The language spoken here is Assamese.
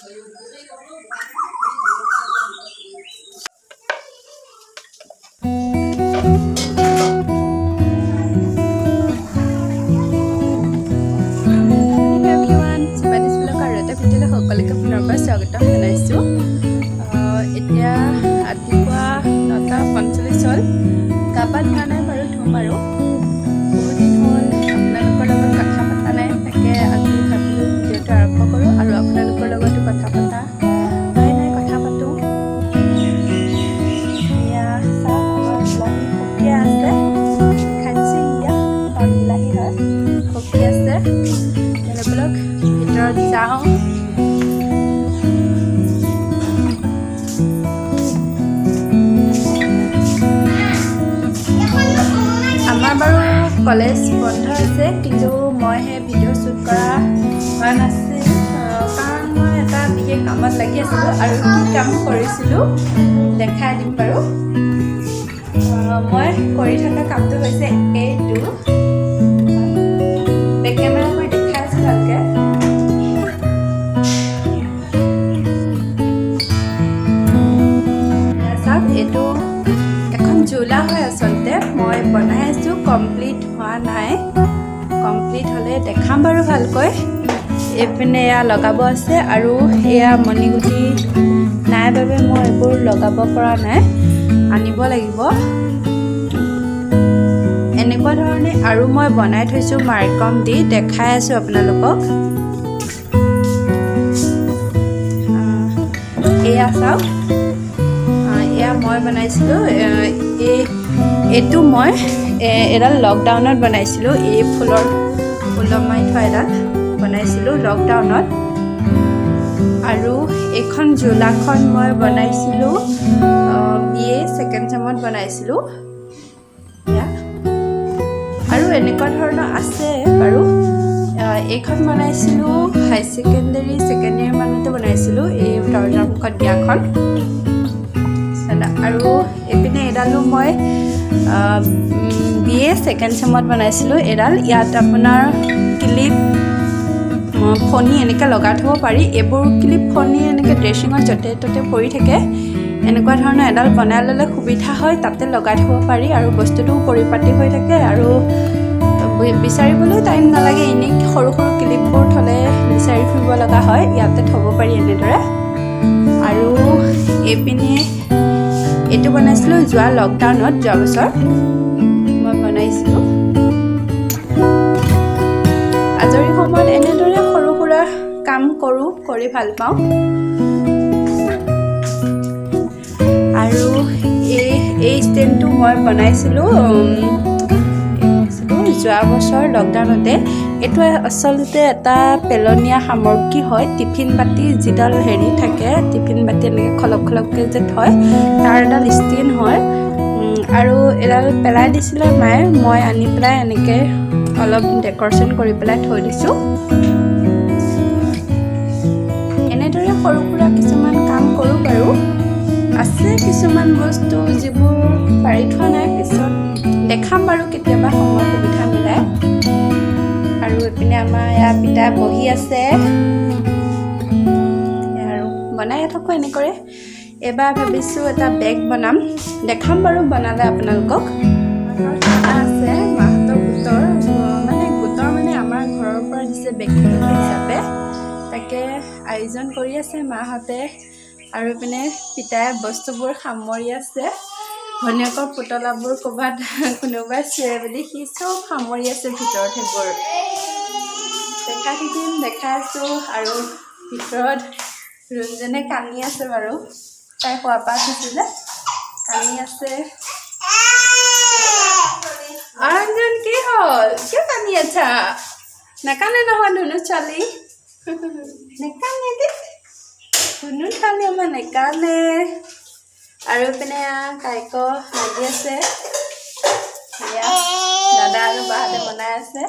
সকলোকে পুনৰবাৰ স্বাগতম জনাইছোঁ। এতিয়া ৰাতিপুৱা 9:45 হ'ল। গা পা ধোৱা নাই বাৰু, ধুম আৰু। বহুত দিন হ'ল আপোনালোকৰ লগত কথা পতা নাই, তাকে আজি ভাবিলোঁ ভিডিঅ'টো আৰম্ভ কৰোঁ আৰু আপোনালোকৰ লগতো কথা পতা হয় নাই, কথা পাতোঁ। এয়া চাওক, আমাৰ বিলাহী পকিয়ে আছে। খাইছে ইয়া পাণ বিলাহী হয়, পকি আছে। বলক ভিতৰত যাওঁ। আমাৰ বাৰু কলেজ বন্ধ আছে, কিন্তু মই সেই ভিডিঅ' শ্বুট কৰা হোৱা নাছিল, কাৰণ মই এটা বিশেষ কামত লাগি আছিলোঁ। আৰু কি কাম কৰিছিলোঁ দেখাই দিম বাৰু। মই কৰি থকা কামটো হৈছে এইটো। বেক কেমেৰা মই দেখাই আছোঁ ভালকৈ। চাওক, এইটো এখন ঝুলা হয় আচলতে। মই বনাই আছোঁ, কমপ্লিট হোৱা নাই। কমপ্লিট হ'লে দেখাম বাৰু ভালকৈ। এইপিনে এয়া লগাব আছে, আৰু এয়া মণিগুটি নাই বাবে মই এইবোৰ লগাব পৰা নাই, আনিব লাগিব। এনেকুৱা ধৰণে আৰু মই বনাই থৈছোঁ মাৰ্কম দি, দেখাই আছোঁ আপোনালোকক। এয়া চাওক, এয়া মই বনাইছিলোঁ। এইটো মই এডাল লকডাউনত বনাইছিলোঁ। এই ফুলৰ মাৰি থোৱা এডাল বনাইছিলোঁ লকডাউনত। আৰু এইখন ঝোলাখন মই বনাইছিলোঁ BA ছেকেণ্ড ছেমত বনাইছিলোঁ। আৰু এনেকুৱা ধৰণৰ আছে বাৰু। এইখন বনাইছিলোঁ হাই ছেকেণ্ডেৰী ছেকেণ্ড ইয়েৰ মানতে বনাইছিলোঁ, এই দৰ্জাৰ মুখত দিয়াখন। আৰু এইপিনে এডালো মই BA ছেকেণ্ড ছেমত বনাইছিলোঁ এডাল। ইয়াত আপোনাৰ ক্লিপ ফণি এনেকৈ লগাই থ'ব পাৰি। এইবোৰ ক্লিপ ফণি এনেকৈ ড্ৰেছিঙত য'তে ত'তে পৰি থাকে। এনেকুৱা ধৰণৰ এডাল বনাই ল'লে সুবিধা হয়, তাতে লগাই থ'ব পাৰি আৰু বস্তুটো পৰিপাটি হৈ থাকে আৰু বিচাৰিবলৈও টাইম নালাগে। এনেই সৰু সৰু ক্লিপবোৰ থ'লে বিচাৰি ফুৰিব লগা হয়, ইয়াতে থ'ব পাৰি এনেদৰে। আৰু এইপিনে এইটো বনাইছিলোঁ যোৱা লকডাউনত, যোৱা বছৰ মই বনাইছিলোঁ। আজৰি সময়ত এনেদৰে সৰু সুৰা কাম কৰোঁ, কৰি ভাল পাওঁ। আৰু এই ষ্টেণ্ডটো মই বনাইছিলোঁ যোৱা বছৰ লকডাউনতে। এইটো আচলতে এটা পেলনীয়া সামগ্ৰী হয়। টিফিন বাতি যিডাল হেৰি থাকে, টিফিন বাতি এনেকৈ খলক খলককৈ যে থয়, তাৰ এডাল ষ্টেণ্ড হয়। আৰু এডাল পেলাই দিছিলে মায়ে, মই আনি পেলাই এনেকৈ অলপ ডেক'ৰেশ্যন কৰি পেলাই থৈ দিছোঁ। এনেদৰে সৰু সুৰা কিছুমান কাম কৰোঁ বাৰু। আছে কিছুমান বস্তু যিবোৰ পাৰি থোৱা নাই, পিছত দেখাম বাৰু কেতিয়াবা সময় সুবিধা মিলাই। আৰু এইপিনে আমাৰ ইয়াৰ পিতাই বহি আছে আৰু বনাই থাকোঁ এনেকৰে। এইবাৰ ভাবিছোঁ এটা বেগ বনাম, দেখাম বাৰু বনালে আপোনালোকক। আছে মাহঁতৰ গোটৰ মানে আমাৰ ঘৰৰ পৰা দিছে ব্যক্তিগত হিচাপে, তাকে আয়োজন কৰি আছে মাহঁতে। আৰু এইপিনে পিতাই বস্তুবোৰ সামৰি আছে। ভনীয়েকৰ পুতলাবোৰ ক'ৰবাত কোনোবাই চুৱে বুলি সি চব সামৰি আছে ভিতৰত। সেইবোৰ দেখাই আছোঁ। আৰু ভিতৰত ৰুণজনে কান্দি আছে বাৰু, তাই খোৱা পা উঠিছিলে, কান্দি আছে। অঞ্জন কি হ'ল, কিয় কান্দি আছা? নাকান্দে নহয় ধুনু ছোৱালী, নেকান্দে দেই, ধুনু ছোৱালী আমাৰ নেকান্দে। আৰু পিনে কাইক লাগি আছে, দাদা আৰু বাহঁতে বনাই আছে।